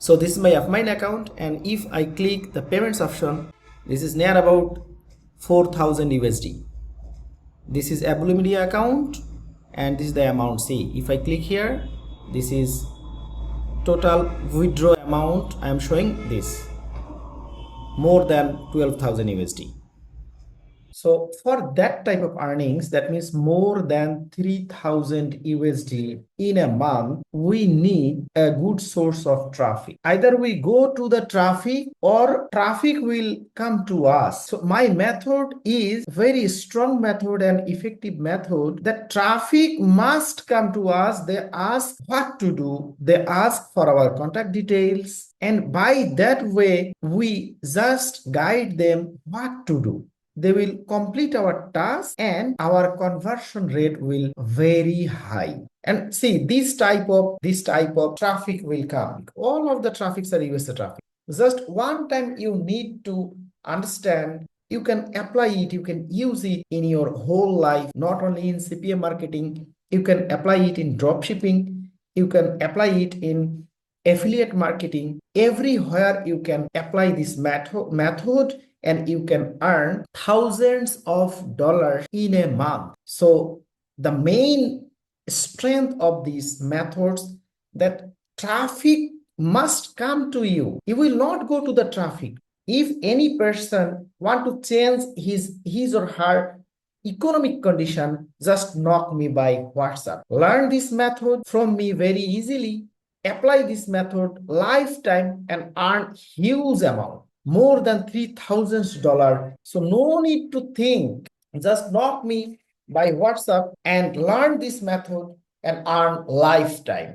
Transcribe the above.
So this is my Fmine account, and if I click the payments option, this is near about 4000 USD. This is Able Media account, and this is the amount. See, if I click here, this is total withdraw amount. I am showing this more than 12,000 USD. So for that type of earnings, that means more than 3000 USD in a month, we need a good source of traffic. Either we go to the traffic or traffic will come to us. So my method is very strong method and effective method that traffic must come to us. They ask what to do. They ask for our contact details. And by that way, we just guide them what to do. They will complete our task and our conversion rate will very high. And see, this type of traffic will come. All of the traffics are US traffic. Just one time you need to understand, you can apply it, you can use it in your whole life, not only in CPA marketing. You can apply it in drop shipping, you can apply it in affiliate marketing. Everywhere you can apply this method, and you can earn thousands of dollars in a month. So the main strength of these methods, that traffic must come to you. You will not go to the traffic. If any person want to change his or her economic condition, just knock me by WhatsApp. Learn this method from me very easily. Apply this method lifetime and earn huge amount, more than $3,000. So no need to think. Just knock me by WhatsApp and learn this method and earn lifetime.